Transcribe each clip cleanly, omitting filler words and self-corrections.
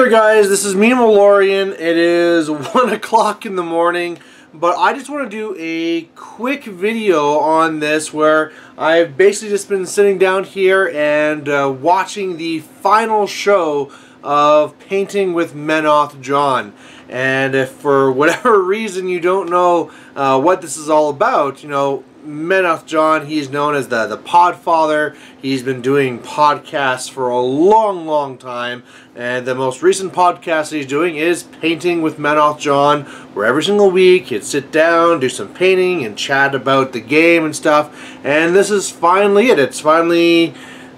Sorry guys, this is me, Malorian. It is 1 o'clock in the morning, but I just want to do a quick video on this where I've basically just been sitting down here and watching the final show of Painting with MenothJohn. And if for whatever reason you don't know what this is all about, you know, MenothJohn, he's known as the Podfather. He's been doing podcasts for a long time, and the most recent podcast he's doing is Painting with MenothJohn, where every single week he'd sit down, do some painting, and chat about the game and stuff. And this is finally it.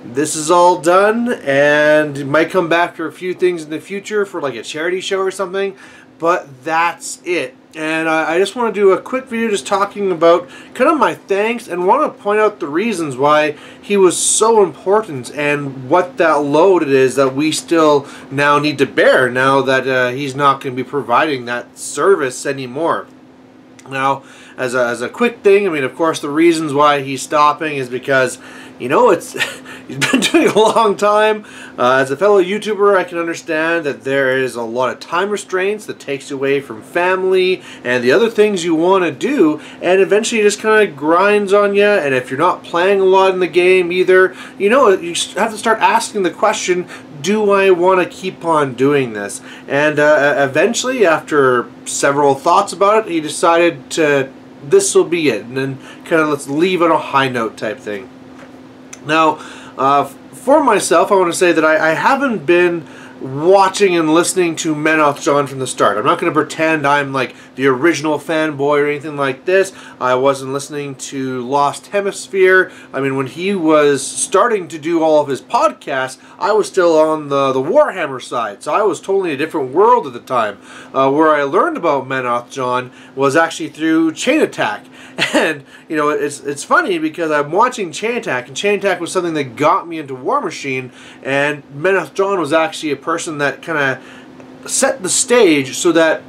This is all done, and it might come back for a few things in the future for like a charity show or something, but that's it. And I just want to do a quick video just talking about kind of my thanks and want to point out the reasons why he was so important and what that load it is that we still now need to bear now that he's not going to be providing that service anymore. Now, as a quick thing, I mean, of course, the reasons why he's stopping is because, you know, he's been doing it a long time. As a fellow YouTuber, I can understand that there is a lot of time restraints that takes you away from family and the other things you want to do, and eventually it just kind of grinds on you. And if you're not playing a lot in the game either, you know, you have to start asking the question, do I want to keep on doing this? And eventually, after several thoughts about it, he decided this will be it, and then kind of let's leave on a high note type thing. Now, for myself, I want to say that I haven't been watching and listening to MenothJohn from the start. I'm not going to pretend I'm like the original fanboy or anything like this. I wasn't listening to Lost Hemisphere. I mean, when he was starting to do all of his podcasts, I was still on the Warhammer side, so I was totally in a different world at the time. Where I learned about MenothJohn was actually through Chain Attack. And, you know, it's funny because I'm watching Chain Attack, and Chain Attack was something that got me into War Machine, and MenothJohn was actually a person that kind of set the stage so that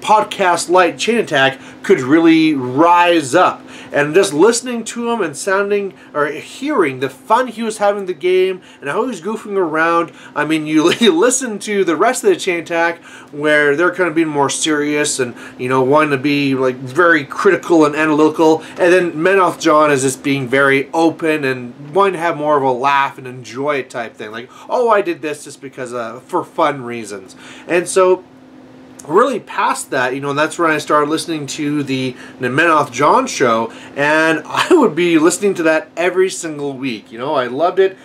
podcast like Chain Attack could really rise up. And just listening to him and hearing the fun he was having in the game and how he was goofing around. I mean, you listen to the rest of the Chain Attack where they're kind of being more serious and, you know, wanting to be like very critical and analytical. And then MenothJohn is just being very open and wanting to have more of a laugh and enjoy it type thing. Like, oh, I did this just because for fun reasons. And so really past that, you know, and that's when I started listening to the MenothJohn show, and I would be listening to that every single week. You know, I loved it.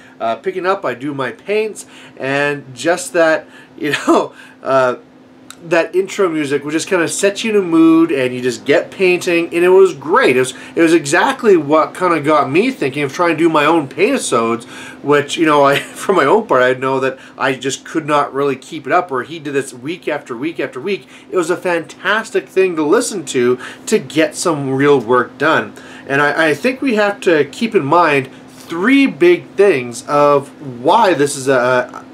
Picking up, I do my paints, and just that, you know, that intro music would just kind of set you in a mood, and you just get painting, and it was great. It was exactly what kind of got me thinking of trying to do my own paint-episodes, which, you know, for my own part, I know that I just could not really keep it up, where he did this week after week after week. It was a fantastic thing to listen to get some real work done. And I think we have to keep in mind three big things of why this is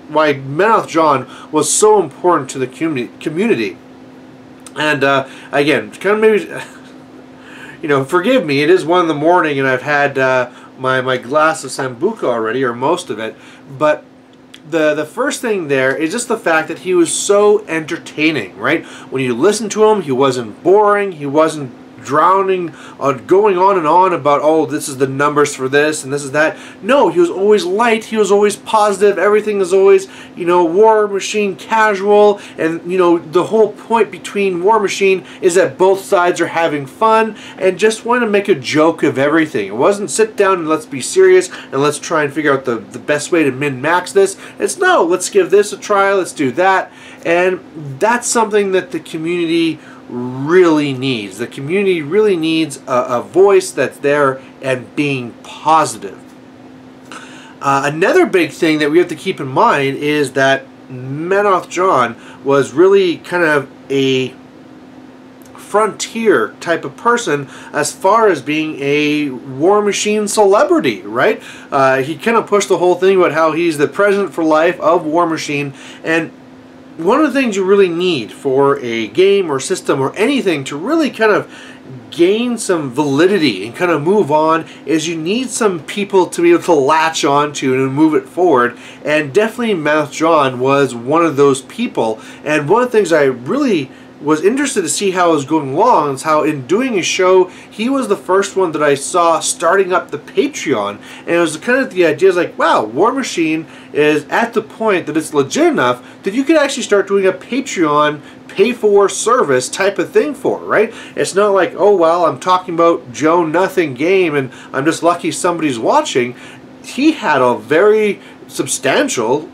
why MenothJohn was so important to the community. And again, kind of maybe, you know, forgive me, it is 1 in the morning and I've had my glass of Sambuca already, or most of it, but the first thing there is just the fact that he was so entertaining, right? When you listen to him, he wasn't boring, he wasn't drowning going on and on about, oh, this is the numbers for this and this is that. No, he was always light, he was always positive, everything is always, you know, War Machine casual, and, you know, the whole point between War Machine is that both sides are having fun and just want to make a joke of everything. It wasn't sit down and let's be serious and let's try and figure out the best way to min-max this. It's no, let's give this a try, let's do that. And that's something that the community really needs. The community really needs a voice that's there and being positive. Another big thing that we have to keep in mind is that MenothJohn was really kind of a frontier type of person as far as being a War Machine celebrity, right? He kind of pushed the whole thing about how he's the president for life of War Machine, and one of the things you really need for a game or system or anything to really kind of gain some validity and kind of move on is you need some people to be able to latch onto and move it forward, and definitely MenothJohn was one of those people. And one of the things I really was interested to see how it was going along is how in doing a show, he was the first one that I saw starting up the Patreon, and it was kind of the idea is like, wow, War Machine is at the point that it's legit enough that you could actually start doing a Patreon pay-for service type of thing for it, right? It's not like, oh well, I'm talking about Joe Nothing game and I'm just lucky somebody's watching. He had a very substantial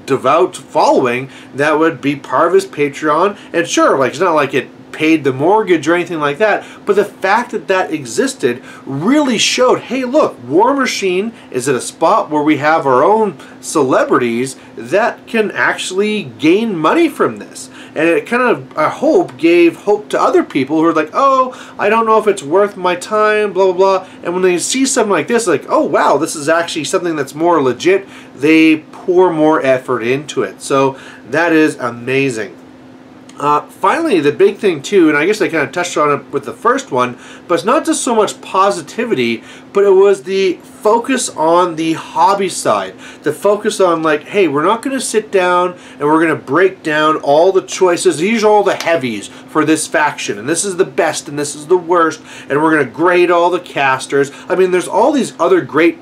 devout following that would be part of his Patreon, and sure, like, it's not like it paid the mortgage or anything like that, but the fact that that existed really showed, hey look, War Machine is at a spot where we have our own celebrities that can actually gain money from this. And it kind of, I hope, gave hope to other people who are like, oh, I don't know if it's worth my time, blah, blah, blah. And when they see something like this, like, oh, wow, this is actually something that's more legit, they pour more effort into it. So that is amazing. Finally, the big thing too, and I guess I kind of touched on it with the first one, but it's not just so much positivity, but it was the focus on the hobby side. The focus on like, hey, we're not going to sit down and we're going to break down all the choices. These are all the heavies for this faction, and this is the best and this is the worst, and we're going to grade all the casters. I mean, there's all these other great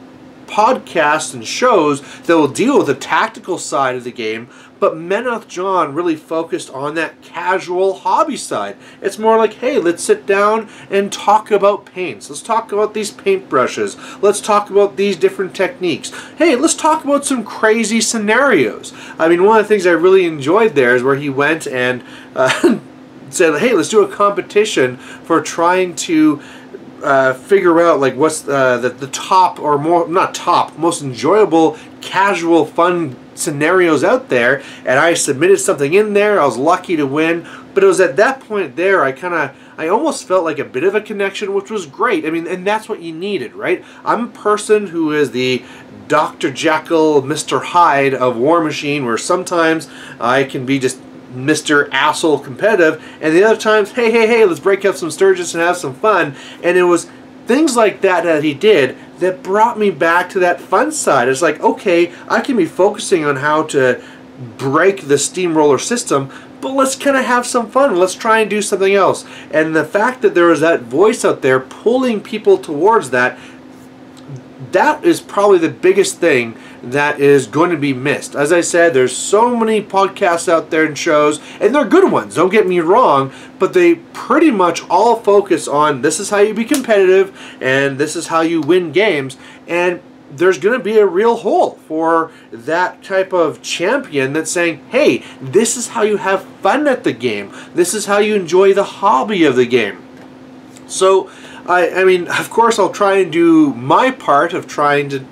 podcasts and shows that will deal with the tactical side of the game, but MenothJohn really focused on that casual hobby side. It's more like, hey, let's sit down and talk about paints. Let's talk about these paintbrushes. Let's talk about these different techniques. Hey, let's talk about some crazy scenarios. I mean, one of the things I really enjoyed there is where he went and said, hey, let's do a competition for trying to figure out like what's the top, or more, not top, most enjoyable casual fun scenarios out there, and I submitted something in there. I was lucky to win, but it was at that point there I almost felt like a bit of a connection, which was great. I mean, and that's what you needed, right? I'm a person who is the Dr. Jekyll, Mr. Hyde of War Machine, where sometimes I can be just Mr. Asshole competitive, and the other times, hey, let's break up some Sturgis and have some fun. And it was things like that that he did that brought me back to that fun side. It's like, okay, I can be focusing on how to break the steamroller system, but let's kind of have some fun. Let's try and do something else. And the fact that there was that voice out there pulling people towards that, that is probably the biggest thing that is going to be missed. As I said, there's so many podcasts out there and shows, and they're good ones, don't get me wrong, but they pretty much all focus on this is how you be competitive and this is how you win games, and there's going to be a real hole for that type of champion that's saying, hey, this is how you have fun at the game. This is how you enjoy the hobby of the game. So, I mean, of course, I'll try and do my part of trying to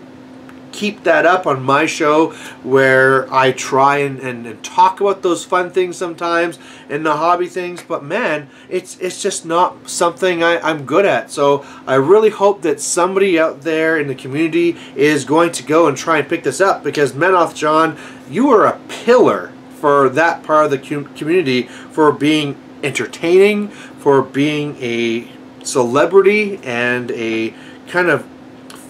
keep that up on my show, where I try and talk about those fun things sometimes and the hobby things, but man, it's just not something I'm good at. So I really hope that somebody out there in the community is going to go and try and pick this up, because MenothJohn, you are a pillar for that part of the community, for being entertaining, for being a celebrity and a kind of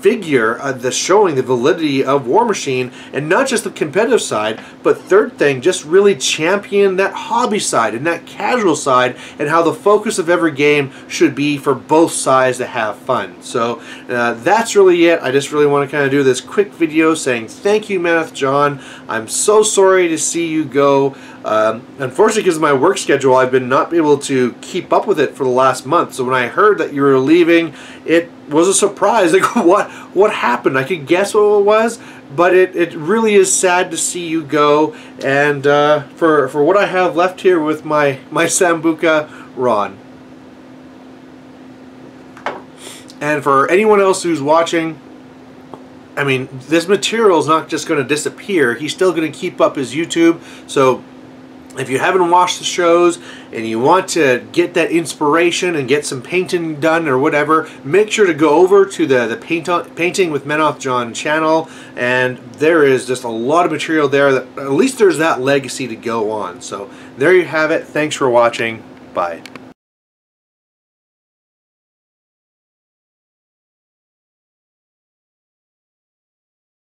figure that's showing the validity of War Machine, and not just the competitive side, but third thing, just really champion that hobby side and that casual side, and how the focus of every game should be for both sides to have fun. So that's really it. I just really want to kind of do this quick video saying thank you, MenothJohn. I'm so sorry to see you go. Unfortunately, because of my work schedule, I've been not able to keep up with it for the last month. So when I heard that you were leaving, it was a surprise. Like, what happened? I could guess what it was, but it really is sad to see you go. And for what I have left here with my Sambuca, Ron. And for anyone else who's watching, I mean, this material is not just going to disappear. He's still going to keep up his YouTube. So If you haven't watched the shows and you want to get that inspiration and get some painting done or whatever, make sure to go over to the Painting with MenothJohn channel, and there is just a lot of material there that at least there's that legacy to go on. So there you have it. Thanks for watching. Bye.